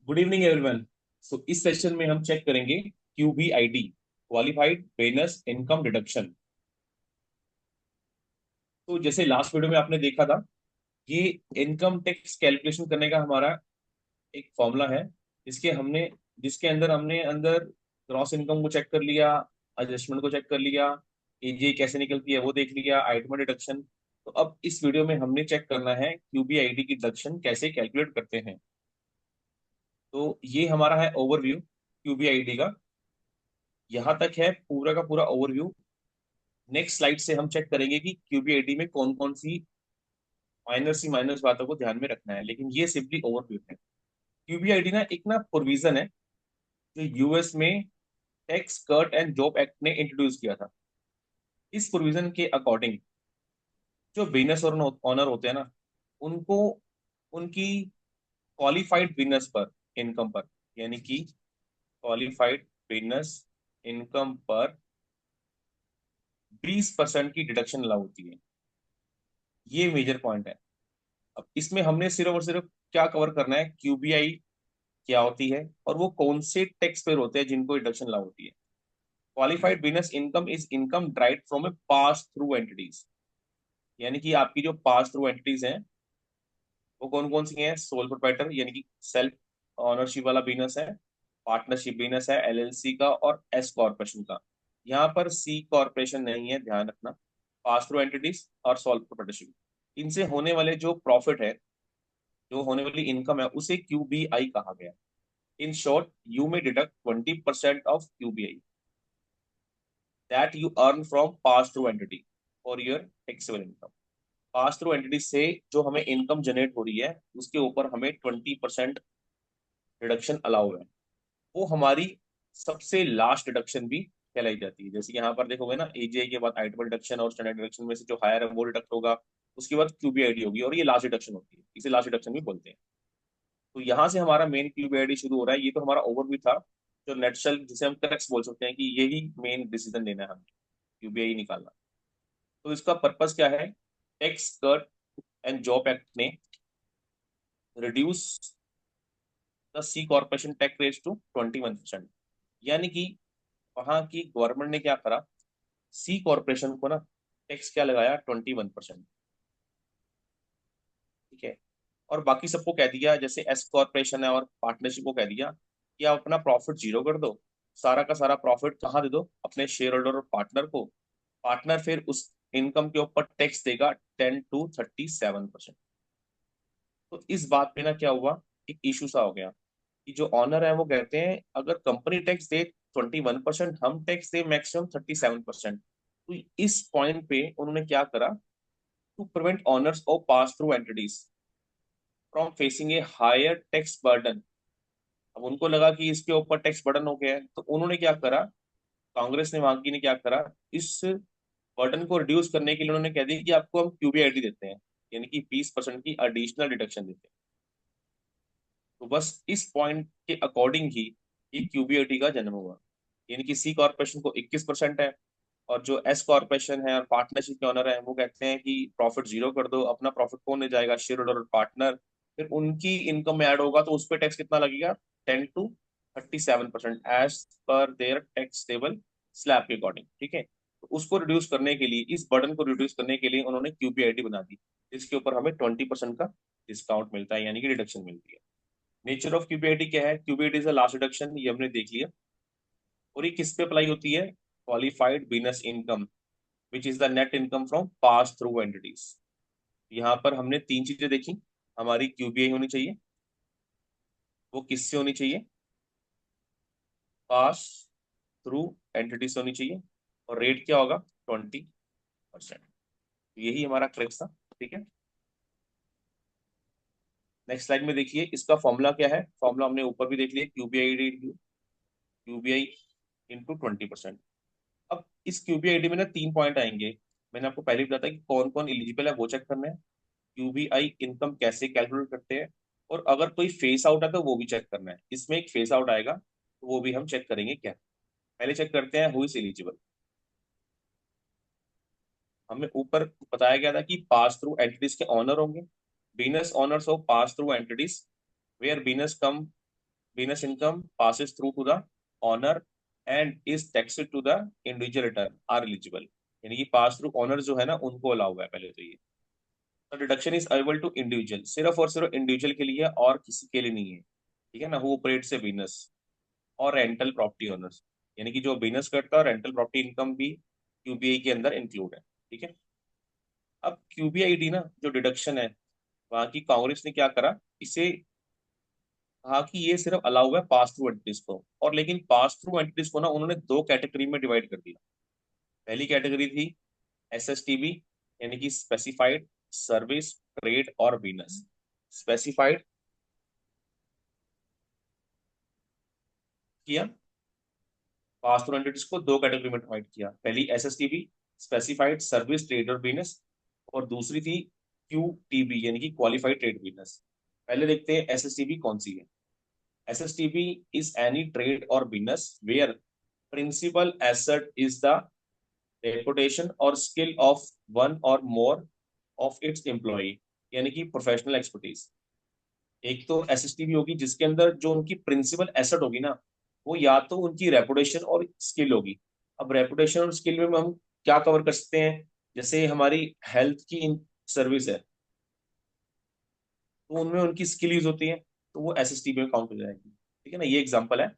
Good evening everyone. इस session में हम चेक करेंगे क्यूबीआईडी, क्वालिफाइड बेनस इनकम डिडक्शन। तो जैसे लास्ट वीडियो में आपने देखा था, ये इनकम टैक्स कैलकुलेशन करने का हमारा एक फॉर्मूला है। इसके हमने जिसके अंदर हमने अंदर ग्रॉस इनकम को चेक कर लिया, एडजस्टमेंट को चेक कर लिया, एजीआई कैसे निकलती है वो देख लिया, आइटम डिडक्शन। तो अब इस वीडियो में हमने चेक करना है क्यूबीआईडी की डिडक्शन कैसे कैलकुलेट करते हैं। तो ये हमारा है ओवरव्यू क्यूबीआईडी का। यहाँ तक है पूरा का पूरा ओवरव्यू। नेक्स्ट स्लाइड से हम चेक करेंगे कि क्यूबीआईडी में कौन कौन सी माइनस बातों को ध्यान में रखना है, लेकिन ये सिंपली ओवरव्यू है। क्यूबीआईडी ना एक ना प्रोविजन है जो यूएस में tax cut and job act ने इंट्रोड्यूस किया था। इस प्रोविजन के अकॉर्डिंग जो बिजनेस और ऑनर होते हैं ना, उनको उनकी क्वालिफाइड बिजनेस पर इनकम पर, यानी कि क्वालिफाइड बिजनेस इनकम पर 20% की डिडक्शन अलाउ होती है। ये मेजर पॉइंट है। अब इसमें हमने सिर्फ और सिर्फ क्या कवर करना है, क्यूबीआई क्या होती है और वो कौन से टैक्स पेयर होते हैं जिनको डिडक्शन लागू होती है। Qualified business income is income derived from A pass through entities, यानी कि आपकी जो पास थ्रू एंटिटीज हैं वो कौन कौन सी हैं। सोल प्रोप्राइटर यानी कि सेल्फ ऑनरशिप वाला बिजनेस है, पार्टनरशिप बिजनेस है एलएलसी का, और एस कॉर्पोरेशन का। यहाँ पर सी कॉर्पोरेशन नहीं है, ध्यान रखना। पास थ्रू एंटिटीज और सोल प्रोप्राइटरशिप, इनसे होने वाले जो प्रॉफिट है, जो होने वाली इनकम है, उसे क्यूबीआई कहा गया। In short, you may deduct 20% of QBI that you earn from pass through entity for your taxable income. Pass through entity से जो हमें इनकम जनरेट हो रही है उसके ऊपर हमें 20% डिडक्शन अलाउ है। वो हमारी सबसे लास्ट डिडक्शन भी कहलाई जाती है। जैसे यहाँ पर देखोगे ना, एजीआई के बाद आइटम डिडक्शन और स्टैंडर्ड डिडक्शन में से जो हायर है वो डिडक्ट होगा, उसके बाद क्यूबीआईडी होगी और ये लास्ट डिडक्शन होती है, इसे लास्ट डिडक्शन भी बोलते हैं। तो यहाँ से हमारा मेन क्यूबीआईडी शुरू हो रहा है। ये तो हमारा ओवरव्यू था, जो नेटशल जिसे हम करेक्ट बोल सकते हैं कि यही मेन डिसीजन लेना है हमें, क्यूबीआई निकालना। तो इसका पर्पस क्या है, tax cut and job act ने reduce the C corporation tax rate to 21%। यानी कि वहां की गवर्नमेंट ने क्या करा, सी कॉर्पोरेशन को ना टैक्स क्या लगाया, 21%। ठीक है। और बाकी सबको कह दिया, जैसे एस कॉर्पोरेशन है और पार्टनरशिप को कह दिया कि आप अपना प्रॉफिट जीरो कर दो, सारा का सारा प्रॉफिट कहाँ दे दो, अपने शेयर होल्डर और पार्टनर को। पार्टनर फिर उस इनकम के ऊपर टैक्स देगा 10 to 37%। तो इस बात पे ना क्या हुआ, एक इशू सा हो गया कि जो ऑनर है वो कहते हैं अगर कंपनी टैक्स दे 21%, हम टैक्स दे मैक्सिमम 37%। तो इस पॉइंट पे उन्होंने क्या करा, to prevent owners of pass through entities from facing a higher tax burden. अब उनको लगा कि इसके ऊपर टैक्स बर्डन हो गया है, तो उन्होंने क्या करा, कांग्रेस ने, वहां की ने क्या करा, इस बर्डन को रिड्यूस करने के लिए उन्होंने कह दिया कि आपको हम क्यूबीआईडी देते हैं, यानी कि 20% की एडिशनल डिडक्शन देते हैं। तो बस इस पॉइंट के अकॉर्डिंग ही ये क्यूबीआईडी का जन्म हुआ। यानी कि सी कॉर्पोरेशन को 21% है, और जो एस कॉर्पोरेशन है और पार्टनरशिप के ऑनर है वो कहते हैं कि प्रॉफिट जीरो कर दो, अपना प्रॉफिट कौन ले जाएगा, शेयर होल्डर और पार्टनर। फिर उनकी इनकम में ऐड होगा तो उस पर टैक्स कितना लगेगा, 10 to 37% as per their tax table slab के अकॉर्डिंग। ठीक है। तो उसको रिड्यूस करने के लिए, इस बर्डन को रिड्यूस करने के लिए उन्होंने क्यूबीआईडी बना दी, जिसके ऊपर हमें 20% का डिस्काउंट मिलता है, यानी कि डिडक्शन मिलती है। नेचर ऑफ क्यूबीआईडी क्या है, क्यूबीआईडी इज अ लास्ट डिडक्शन, ये हमने देख लिया। और ये किस पे अप्लाई होती है, qualified business income which is the net income from pass through entities. यहाँ पर हमने तीन चीजें देखी। हमारी क्यूबीआई होनी चाहिए, वो किससे होनी चाहिए, पास थ्रू एंटिटी से होनी चाहिए, और रेट क्या होगा, 20%। यही हमारा क्रेक्स था। ठीक है। नेक्स्ट स्लाइड में देखिए इसका फॉर्मूला क्या है। फॉर्मूला हमने ऊपर भी देख लिया, क्यूबीआई क्यूबीआई इंटू 20%। अब इस क्यूबीआईडी में ना तीन पॉइंट आएंगे। मैंने आपको पहले भी बताया कि कौन कौन एलिजिबल है वो चेक करना है, क्यूबीआई इनकम कैसे कैलकुलेट करते हैं, और अगर कोई फेस आउट है तो वो भी चेक करना है। इसमें एक फेस आउट आएगा तो वो भी हम चेक करेंगे क्या। पहले चेक करते हैं हु इज एलिजिबल। हमें ऊपर बताया गया था कि पास थ्रू एंटिटीज के ऑनर होंगे, business owners of pass through entities where business come business income passes through to the owner and is taxed to the individual return are eligible, यानी कि पास थ्रू ऑनर जो है ना उनको allow है पहले तो ये। तो deduction is available to individual, सिर्फ और सिर्फ इंडिविजुअल के लिए और किसी के लिए नहीं है, ठीक है ना, हु ऑपरेट्स ए बिजनेस और रेंटल प्रॉपर्टी ओनर्स, यानी कि जो बिजनेस करता है रेंटल प्रॉपर्टी इनकम भी क्यूबीआई के अंदर इंक्लूड है, ठीक है। अब क्यूबीआईडी ना जो डिडक्शन है, वहां की कांग्रेस ने क्या करा, इसे कहा कि ये सिर्फ अलाउ है पास थ्रू एंटिटीज को, और लेकिन पास थ्रू एंटिटीज को ना उन्होंने दो कैटेगरी में डिवाइड कर दिया। पहली कैटेगरी थी एसएसटीबी, यानी कि स्पेसिफाइड सर्विस ट्रेड और बिजनेस। स्पेसिफाइड किया, पास थ्रू एंटिटीज को दो कैटेगरी में डिवाइड किया, पहली एसएसटीबी स्पेसिफाइड सर्विस ट्रेड और बिजनेस, और दूसरी थी क्यूटीबी यानी कि क्वालिफाइड ट्रेड बिजनेस। पहले देखते हैं एसएसटीबी कौन सी है। एसएसटीबी इज एनी ट्रेड और business where principal asset is the reputation और स्किल ऑफ वन और मोर ऑफ इट्स एम्प्लॉय, यानी कि प्रोफेशनल एक्सपर्टीज। एक तो एसएसटीबी होगी जिसके अंदर जो उनकी प्रिंसिपल एसेट होगी ना, वो या तो उनकी रेपुटेशन और स्किल होगी। अब रेपुटेशन और स्किल में हम क्या कवर कर सकते हैं, जैसे हमारी हेल्थ की सर्विस है तो उनमें उनकी स्किल यूज होती है, तो वो एसएसटीबी में काउंट हो जाएगी, ठीक है ना, ये एग्जांपल है।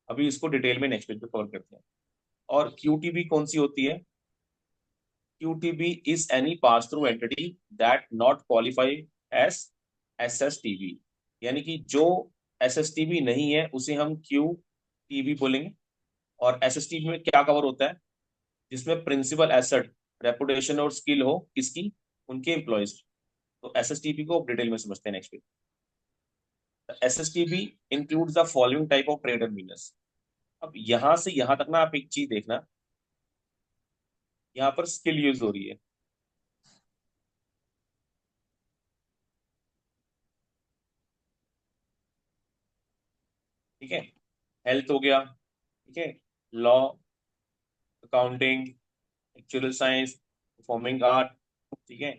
अभी इसको डिटेल में नेक्स्ट पेज पे कवर करते हैं। और क्यूटीबी कौन सी होती है, QTB is any pass-through entity that not qualify as SSTB, यानी कि जो SSTB नहीं है उसे हम QTB बोलेंगे। और SSTB में क्या कवर होता है, जिसमें प्रिंसिपल एसेट रेपुटेशन और स्किल हो किसकी, उनके एम्प्लॉयज। तो SSTB को डिटेल में समझते हैं नेक्स्ट पे। SSTB includes the following type of trade and business. अब यहां से यहां तक ना आप एक चीज देखना, यहाँ पर स्किल यूज हो रही है, ठीक है, हेल्थ हो गया, ठीक है, law, accounting, actual science, performing art, ठीक है,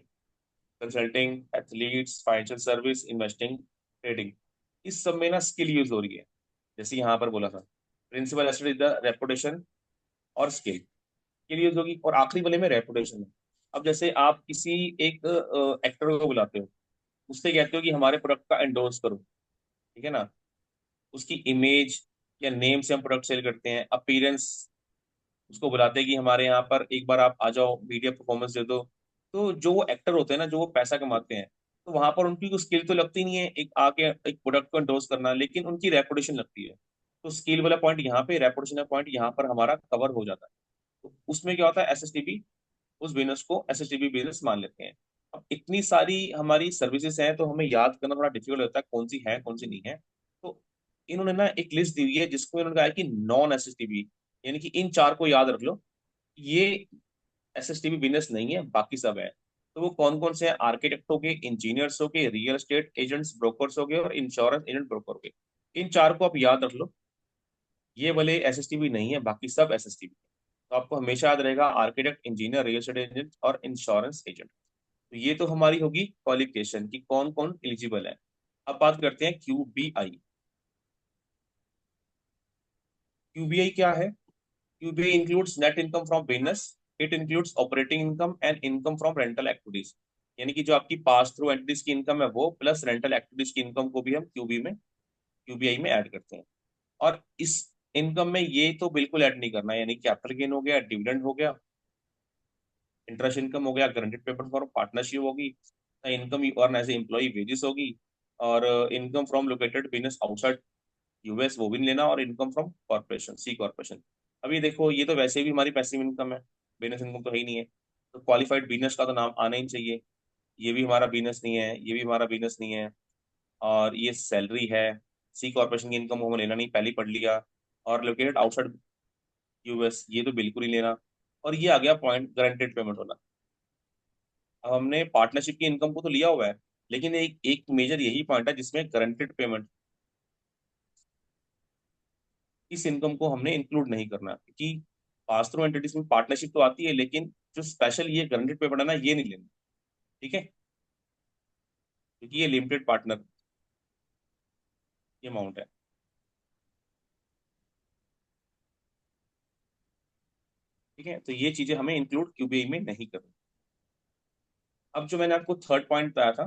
consulting, athletes, financial service, investing, trading, इस सब में ना स्किल यूज हो रही है। जैसे यहाँ पर बोला था principal asset is the reputation और स्किल यूज होगी, और आखिरी वाले में रेपुटेशन है। अब जैसे आप किसी एक एक्टर को बुलाते हो, उससे कहते हो कि हमारे प्रोडक्ट का एंडोर्स करो, ठीक है ना, उसकी इमेज या नेम से हम प्रोडक्ट सेल करते हैं, अपीयरेंस, उसको बुलाते हैं कि हमारे यहाँ पर एक बार आप आ जाओ, मीडिया परफॉर्मेंस दे दो। तो जो वो एक्टर होते हैं ना, जो वो पैसा कमाते हैं, तो वहां पर उनकी कोई स्किल तो लगती नहीं है एक आके एक प्रोडक्ट को एंडोर्स करना, लेकिन उनकी रेपुटेशन लगती है। तो स्किल वाला पॉइंट यहाँ पे, रेपुटेशन का पॉइंट यहाँ पर हमारा कवर हो जाता है। तो उसमें क्या होता है, एसएसटीपी उस बिजनेस को एसएसटीपी बिजनेस मान लेते हैं। अब इतनी सारी हमारी सर्विसेज हैं तो हमें याद करना थोड़ा डिफिकल्ट होता है कौन सी है कौन सी नहीं है। तो इन्होंने ना एक लिस्ट दी हुई है जिसको इन्होंने कहा है कि नॉन एसएसटीपी, यानी कि इन चार को याद रख लो, ये एसएसटीपी बिजनेस नहीं है, बाकी सब है। तो वो कौन कौन से हैं, आर्किटेक्ट हो गए, इंजीनियर्स हो गए, रियल एस्टेट एजेंट्स ब्रोकर्स हो गए, और इंश्योरेंस एजेंट ब्रोकर हो गए। इन चार को आप याद रख लो, ये वाले एसएसटीबी नहीं है, बाकी सब एसएसटीबी। तो आपको हमेशा याद रहेगा architect, engineer, real estate agent और इंश्योरेंस एजेंट। तो ये तो हमारी होगी क्वालिफिकेशन कि कौन कौन एलिजिबल है। अब बात करते हैं क्यूबीआई। क्यूबीआई क्या है, QBI includes net income from business, it includes operating income and income from rental activities, यानी कि जो आपकी पास थ्रू एंटिटीज की इनकम है वो, प्लस रेंटल एक्टिविटीज की इनकम को भी हम क्यूबीआई में ऐड करते हैं। और इस इनकम में ये तो बिल्कुल ऐड नहीं करना है, यानी कैपिटल गेन हो गया, डिविडेंड हो गया, इंटरेस्ट इनकम हो गया, गारंटेड पेमेंट फॉर पार्टनरशिप होगी, income earn as employ wages होगी, और income from located business outside US वो भी नहीं लेना, और income from corporation, C corporation. अभी देखो ये तो वैसे भी हमारी पैसिव इनकम है, बिजनेस इनकम तो है ही नहीं है, तो क्वालिफाइड बिजनेस का तो नाम आना ही चाहिए। ये भी हमारा बिजनेस नहीं है, ये भी हमारा बिजनेस नहीं है, और ये सैलरी है। सी कॉर्पोरेशन की इनकम हमें लेना नहीं, पहले ही पढ़ लिया। और लोकेटेड आउटसाइड यूएस, ये तो बिल्कुल ही लेना। और ये आ गया पॉइंट गारंटेड पेमेंट वाला। अब हमने पार्टनरशिप की इनकम को तो लिया हुआ है, लेकिन एक एक मेजर यही पॉइंट है जिसमें गारंटेड पेमेंट, इस इनकम को हमने इंक्लूड नहीं करना, क्योंकि पास थ्रू एंटिटीज में पार्टनरशिप तो आती है, लेकिन जो स्पेशल ये गारंटेड पेमेंट है ना, ये नहीं लेना, ठीक है, क्योंकि ये लिमिटेड पार्टनर ये अमाउंट है। ठीक है, तो ये चीजें हमें इंक्लूड क्यूबीआई में नहीं करनी। अब जो मैंने आपको थर्ड पॉइंट बताया था,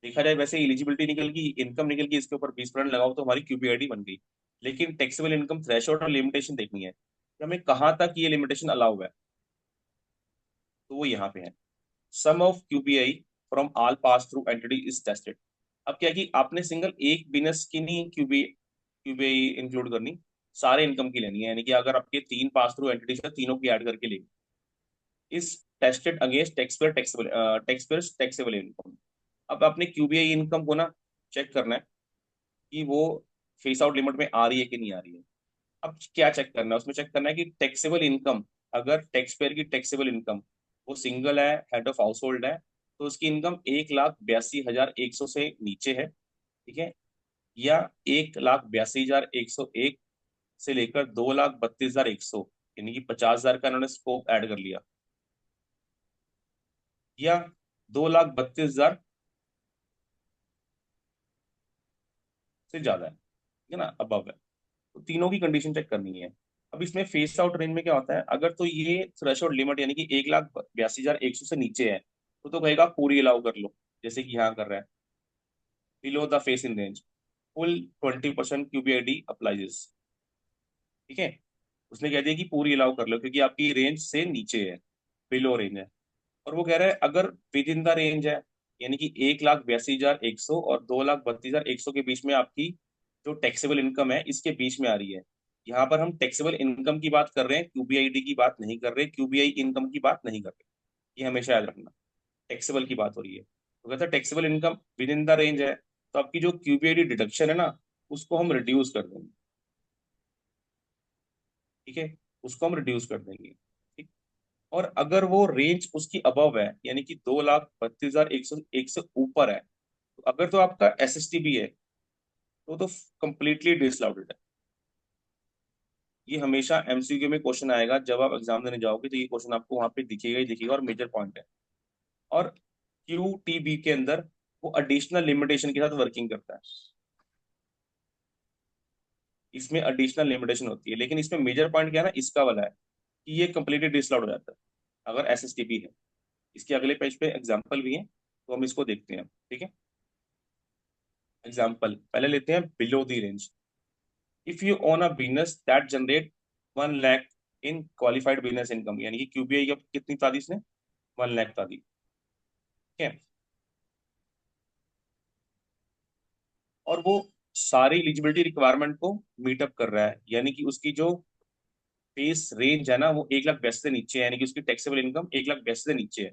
देखा जाए वैसे एलिजिबिलिटी निकल गई, इनकम निकल गई, इसके ऊपर 20% लगाओ तो हमारी क्यूबीआईडी बन गई। लेकिन टैक्सेबल इनकम थ्रेशोल्ड और लिमिटेशन देखनी है कि हमें कहाँ तक ये लिमिटेशन अलाउ है, तो वो यहाँ पे है। Sum of QBI from all pass through entity is tested. अब क्या है कि आपने सिंगल एक बिजनेस की नहीं क्यूबीआई इंक्लूड करनी, सारे इनकम की लेनी है। यानी कि अगर आपके 3 पास थ्रू एंटिटीज है, तीनों की ऐड करके लेनी, is tested against taxable income. अब आपने क्यूबीआई इनकम को ना चेक करना है कि वो फेस आउट लिमिट में आ रही है कि नहीं आ रही है। अब क्या चेक करना है, उसमें चेक करना है कि टैक्सेबल इनकम, अगर टैक्स पेयर की टैक्सेबल इनकम वो सिंगल है, हेड ऑफ हाउस होल्ड है, तो उसकी इनकम 1,82,100 से नीचे है, ठीक है, या 1,82,101 से लेकर 2,32,100, यानी कि 50,000 का इन्होंने स्कोप ऐड कर लिया, या 2,32,000 से ज्यादा है, ठीक है ना, अबव है। तो तीनों की कंडीशन चेक करनी है। अब इसमें फेस आउट रेंज में क्या होता है, अगर तो ये थ्रेशोल्ड लिमिट यानी कि 1,82,100 से नीचे है, तो कहेगा पूरी अलाउ कर लो, जैसे कि यहाँ कर रहा है। Below the phase in range full 20% QBID applies, ठीक है, उसने कह दिया कि पूरी अलाउ कर लो क्योंकि आपकी रेंज से नीचे है, बिलो रेंज है। और वो कह रहा है अगर विद इन द रेंज है, यानी कि 1,82,100 और 2,32,100 के बीच में आपकी जो टैक्सेबल इनकम है इसके बीच में आ रही है। यहाँ पर हम टैक्सेबल इनकम की बात कर रहे हैं, क्यूबीआईडी की बात नहीं कर रहे, क्यूबीआई इनकम की बात नहीं कर रहे, ये हमेशा याद रखना, टैक्सेबल की बात हो रही है। तो कहता है taxable income with in the range है, तो आपकी जो क्यूबीआईडी डिडक्शन है ना, उसको हम रिड्यूस कर देंगे, ठीक है, उसको हम रिड्यूस कर देंगे, ठीक। और अगर वो रेंज उसकी अबव है, यानी कि 2,32,101 से ऊपर है, तो अगर तो आपका एसएसटी भी है, तो कंप्लीटली डिसअलाउडेड है। ये हमेशा एमसीक्यू में क्वेश्चन आएगा, जब आप एग्जाम देने जाओगे तो ये क्वेश्चन आपको वहां पे दिखेगा ही दिखेगा, और मेजर पॉइंट है। और क्यूटीबी के अंदर वो एडिशनल लिमिटेशन के साथ वर्किंग करता है, इसमें एडिशनल लिमिटेशन होती है, लेकिन इसमें मेजर पॉइंट क्या है ना, इसका वाला है कि ये कंप्लीटली डिसअलाउड हो जाता है अगर एसएसटीपी है। इसके अगले पेज पे एग्जाम्पल भी है, तो हम इसको देखते हैं, ठीक है। एग्जाम्पल पहले लेते हैं, below the range. If you own a business that generate 1 lakh in qualified business income, यानी कि क्यूबीआई अब कितनी तादी इसने, 1 लाख तादी, ठीक है। और वो सारी एलिजिबिलिटी रिक्वायरमेंट को मीटअप कर रहा है, यानी कि उसकी जो फेस रेंज है ना वो 1,82,000 से नीचे है, यानी कि उसकी टैक्सेबल इनकम 1,82,000 से नीचे है,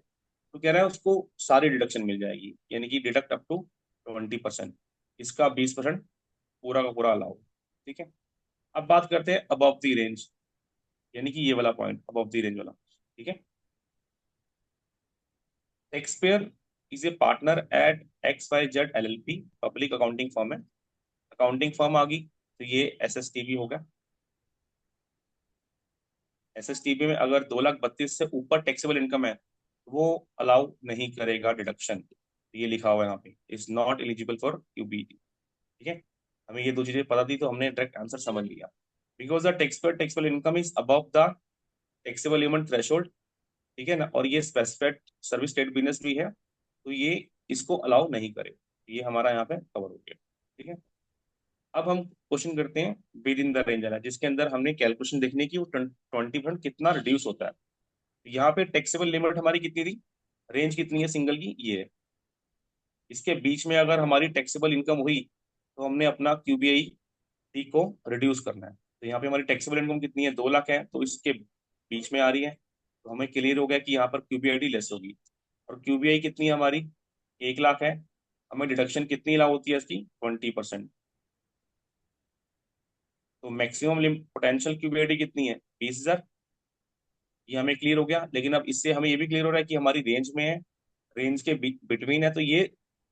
तो कह रहा है उसको सारी डिडक्शन मिल जाएगी, यानी कि डिडक्ट अप टू 20%, इसका 20% पूरा का पूरा अलाउ, ठीक है। अब बात करते हैं अबव द रेंज, यानी कि ये वाला पॉइंट अबव द रेंज वाला, ठीक है। Tax payer is a partner eight XYZ LLP, public accounting firm है, अकाउंटिंग फर्म आ गई, तो ये एसएसटीबी होगा। एसएसटीबी में अगर 2,32,000 से ऊपर टैक्सेबल इनकम है, वो अलाउ नहीं करेगा डिडक्शन, ये लिखा हुआ है यहाँ पे, इज नॉट एलिजिबल फॉर क्यूबीटी, ठीक है। हमें ये दो चीजें पता थी तो हमने डायरेक्ट आंसर समझ लिया। Because the taxable income is above the taxable limit threshold, ठीक है ना, और ये स्पेसिफाइड सर्विस स्टेट बिजनेस भी है, तो ये इसको अलाउ नहीं करे, ये हमारा यहाँ पे कवर हो गया, ठीक है। अब हम क्वेश्चन करते हैं विद इन द रेंज वाला, जिसके अंदर हमने कैलकुलेशन देखने की वो 20% कितना रिड्यूस होता है। तो यहाँ पे टैक्सेबल लिमिट हमारी कितनी थी, रेंज कितनी है सिंगल की, ये है। इसके बीच में अगर हमारी टैक्सेबल इनकम हुई, तो हमने अपना क्यूबीआई टी को रिड्यूस करना है। तो यहाँ पे हमारी टैक्सेबल इनकम कितनी है, 2 लाख है, तो इसके बीच में आ रही है, तो हमें क्लियर हो गया कि यहाँ पर क्यूबीआईडी लेस होगी। और क्यूबीआई कितनी है हमारी, 1 लाख है, हमें डिडक्शन कितनी ला होती है इसकी, 20%। तो मैक्सिमम पोटेंशियल क्यूबीआईडी कितनी है, 20,000, ये हमें क्लियर हो गया। लेकिन अब इससे हमें ये भी क्लियर हो रहा है कि हमारी रेंज में है, रेंज के बिटवीन है, तो ये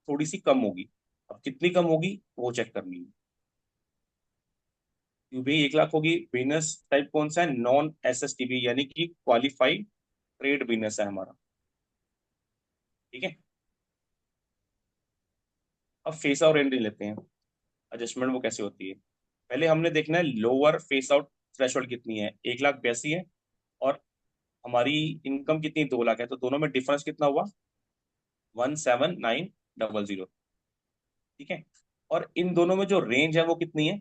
थोड़ी सी कम होगी। अब कितनी कम होगी वो चेक करनी है। क्यूबीआई 1 लाख होगी, बिजनेस टाइप कौन सा है, नॉन एसएसटीबी, यानी कि क्वालिफाइड ट्रेड बिजनेस है हमारा, ठीक है। अब फेस आउट एंट्री लेते हैं, एडजस्टमेंट वो कैसे होती है। पहले हमने देखना है लोअर फेस आउट थ्रेशोल्ड कितनी है, 1,82,000 है, और हमारी इनकम कितनी, 2 लाख है, तो दोनों में डिफरेंस कितना हुआ, 17900। ठीक है। और इन दोनों में जो रेंज है वो कितनी है,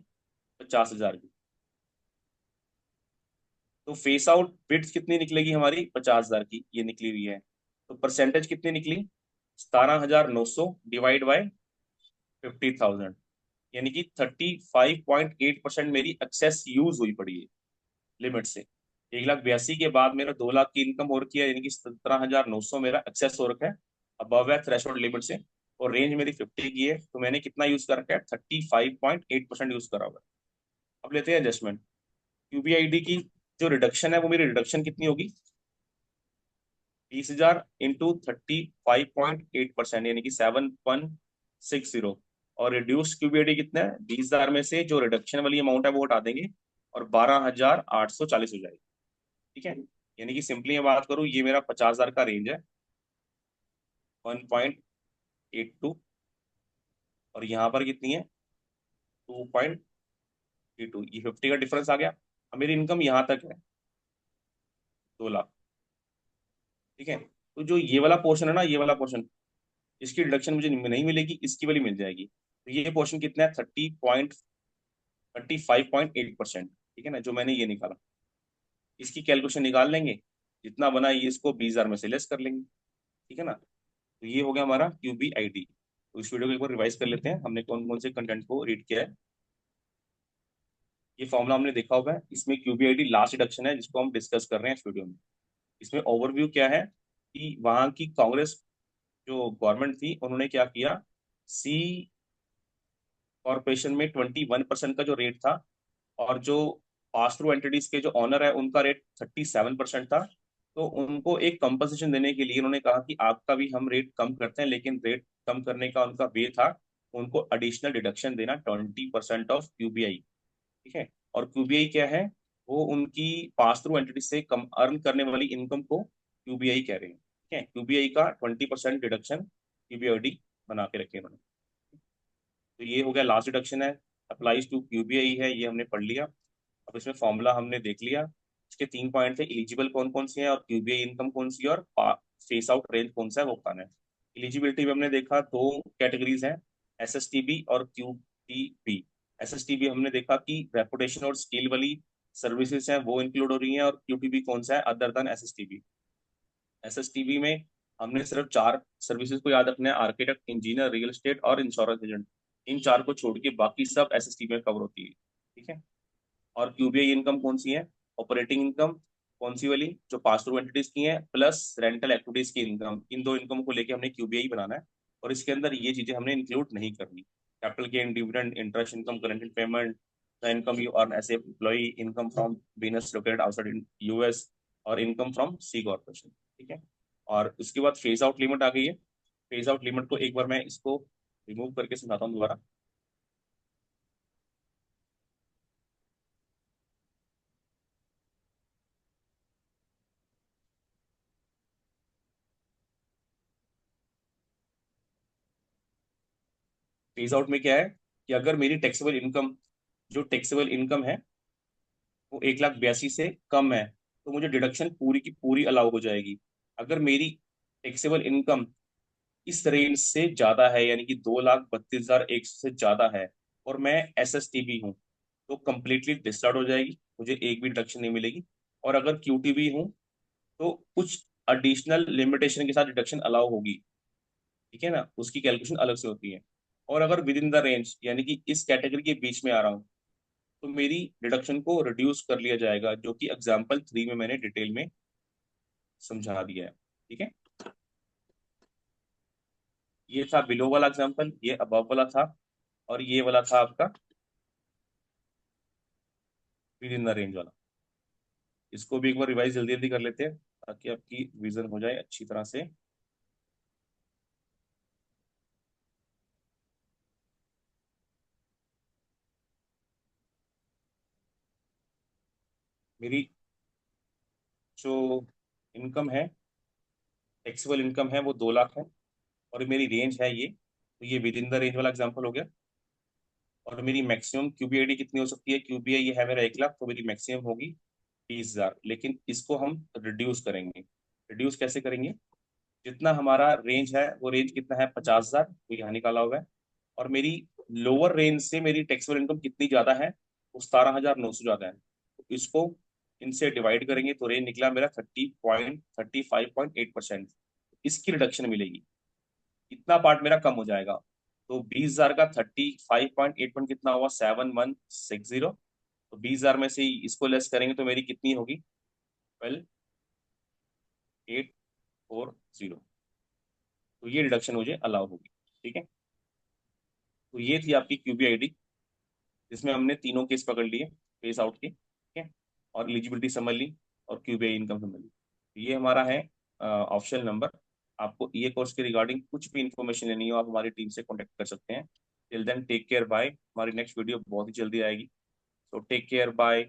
50,000 की। तो फेस आउट बिट्स कितनी निकलेगी हमारी, 50,000 की, ये निकली हुई है। तो परसेंटेज कितनी निकली, 17,900 डिवाइड बाय 50,000, यानी कि 35.8% मेरी एक्सेस यूज हुई पड़ी है लिमिट से। 1,82,000 के बाद मेरा 2 लाख की इनकम हो रखी है, यानी कि 17,900 मेरा एक्सेस हो रखा है, अबव है थ्रेशोल्ड लिमिट से। और रेंज मेरी 50 की है, तो मैंने कितना यूज कर रखा है, 35.8% यूज करा हुआ है। अब लेते हैं एडजस्टमेंट। क्यूबीआईडी की जो रिडक्शन है वो मेरी रिडक्शन कितनी होगी, 20,000 इंटू 35.8%, यानी कि 7,160। और रिड्यूस क्यूबीआईडी कितना है, 20,000 में से जो रिडक्शन वाली अमाउंट है वो हटा देंगे, और 12,840 हो जाएगी। ठीक है। यानी कि सिंपली मैं बात करूं, ये मेरा 50,000 का रेंज है, 1.82, और यहाँ पर कितनी है, 2.32, ये 50 का डिफरेंस आ गया। अब मेरी इनकम यहाँ तक है, 2 लाख। ठीक है। तो जो ये वाला पोर्शन है ना, ये वाला पोर्शन, इसकी डिडक्शन मुझे नहीं मिलेगी, इसकी वाली मिल जाएगी। तो ये पोर्शन कितना है, 35.8%। ठीक है ना, जो मैंने ये निकाला, इसकी कैलकुलेशन निकाल लेंगे, जितना बना ये इसको 20,000 में से लेस कर लेंगे। ठीक है ना। तो ये हो गया हमारा क्यूबी आईडी। तो इस वीडियो को एक बार रिवाइज कर लेते हैं, हमने कौन कौन से कंटेंट को रीड किया है। ये फॉर्मूला हमने देखा होगा, इसमें क्यूबी आईडी लास्ट डिडक्शन है जिसको हम डिस्कस कर रहे हैं इस वीडियो में। इसमें ओवरव्यू क्या है, कि वहां की कांग्रेस जो गवर्नमेंट थी उन्होंने क्या किया, सी कॉर्पोरेशन में 21% का जो रेट था, और जो पास थ्रू एंटिटीज के जो ऑनर है उनका रेट 37% था। तो उनको एक कंपनसेशन देने के लिए उन्होंने कहा कि आपका भी हम रेट कम करते हैं, लेकिन रेट कम करने का उनका वे था, उनको एडिशनल डिडक्शन देना 20% ऑफ क्यूबीआई। ठीक है। और क्यूबीआई क्या है, वो उनकी पास थ्रू एंटिटी से कम अर्न करने वाली इनकम को क्यूबीआई कह रहे हैं। ठीक है। क्यूबीआई का 20% डिडक्शन क्यूबीआईडी बना के रखे उन्होंने। तो ये हो गया लास्ट डिडक्शन है, अप्लाइज टू क्यूबीआई है, ये हमने पढ़ लिया। अब इसमें फॉर्मूला हमने देख लिया। इसके 3 पॉइंट थे, एलिजिबल कौन कौन सी है, और क्यूबीआई इनकम कौन सी है, और फेस आउट रेंज कौन सा है वो बताना है। एलिजिबिलिटी में हमने देखा 2 कैटेगरीज हैं, एसएसटीबी और क्यूटीबी। एसएसटीबी हमने देखा कि रेपुटेशन और स्किल वाली सर्विसेज हैं वो इंक्लूड हो रही हैं, और क्यूटीबी कौन सा है, अदर देन एसएसटीबी। एसएसटीबी में हमने सिर्फ 4 सर्विसेज को याद रखना है, आर्किटेक्ट, इंजीनियर, रियल एस्टेट और इंश्योरेंस एजेंट। इन 4 को छोड़ के बाकी सब एसएसटीबी में कवर होती है। ठीक है। और क्यूबीआई इनकम कौन सी है, ऑपरेटिंग इनकम, कौन सी वाली, जो पास थ्रू एंटिटीज की है, प्लस रेंटल एक्टिविटीज की इनकम। इन दो इनकम को लेके हमने क्यूबीआई बनाना है, और इसके अंदर ये चीजें हमने इंक्लूड नहीं करनी। Capital gain, dividend, interest income, current payment, the income you earn as employee, income from business located outside in US, और इनकम फ्रॉम सी कॉर्पोरेशन। ठीक है। और उसके बाद फेज आउट लिमिट आ गई है। फेज आउट लिमिट को एक बार मैं इसको रिमूव करके समझाता हूँ दोबारा। फेज आउट में क्या है, कि अगर मेरी टैक्सेबल इनकम, जो टैक्सेबल इनकम है वो 1,82,000 से कम है, तो मुझे डिडक्शन पूरी की पूरी अलाउ हो जाएगी। अगर मेरी टैक्सेबल इनकम इस रेंज से ज्यादा है, यानी कि 2,32,100 से ज्यादा है, और मैं एसएसटीबी हूँ, तो कंप्लीटली डिस्कार्ड हो जाएगी, मुझे एक भी डिडक्शन नहीं मिलेगी। और अगर क्यूटीबी हूँ, तो कुछ एडिशनल लिमिटेशन के साथ डिडक्शन अलाउ होगी। ठीक है ना, उसकी कैलकुलेशन अलग से होती है। और अगर विद इन द रेंज, यानी कि इस कैटेगरी के बीच में आ रहा हूँ, तो मेरी डिडक्शन को रिड्यूस कर लिया जाएगा, जो कि एग्जाम्पल 3 में मैंने डिटेल में समझा दिया है। ठीक है। ये था बिलो वाला एग्जाम्पल, ये अबव वाला था, और ये वाला था आपका विद इन द रेंज वाला। इसको भी एक बार रिवाइज जल्दी जल्दी कर लेते हैं, ताकि आपकी विजन हो जाए अच्छी तरह से। मेरी जो इनकम है, टैक्सेबल इनकम है, वो 2 लाख है, और मेरी रेंज है ये, तो ये विद इन द रेंज वाला एग्जाम्पल हो गया। और मेरी मैक्सिमम क्यूबीआईडी कितनी हो सकती है, क्यूबीआई ये है मेरा 1 लाख, तो मेरी मैक्सिमम होगी 20,000, लेकिन इसको हम रिड्यूस करेंगे। रिड्यूस कैसे करेंगे? जितना हमारा रेंज है, वो रेंज कितना है, 50,000, वो यहाँ निकाला हुआ है। और मेरी लोअर रेंज से मेरी टैक्सेबल इनकम कितनी ज्यादा है, वो 17,900 ज्यादा है। तो इसको इनसे डिवाइड करेंगे तो रेंज निकला मेरा 35.8%। इसकी रिडक्शन मिलेगी, इतना पार्ट मेरा कम हो जाएगा। तो 20,000 का 35.8 कितना हुआ, 7160। तो 20,000 में से ही इसको लेस करेंगे तो मेरी कितनी होगी, 12,840। तो ये रिडक्शन मुझे अलाउ होगी। ठीक है, तो ये थी आपकी क्यूबी आईडी, जिसमें हमने तीनों केस पकड़ लिए, फेस आउट के। ठीक है, और एलिजिबिलिटी समझ ली, और क्यूबीआई इनकम समझ ली। तो ये हमारा है ऑप्शन नंबर। आपको ये कोर्स के रिगार्डिंग कुछ भी इंफॉर्मेशन लेनी हो, आप हमारी टीम से कॉन्टेक्ट कर सकते हैं। Till then take care, bye. हमारी नेक्स्ट वीडियो बहुत ही जल्दी आएगी। तो टेक केयर, बाय।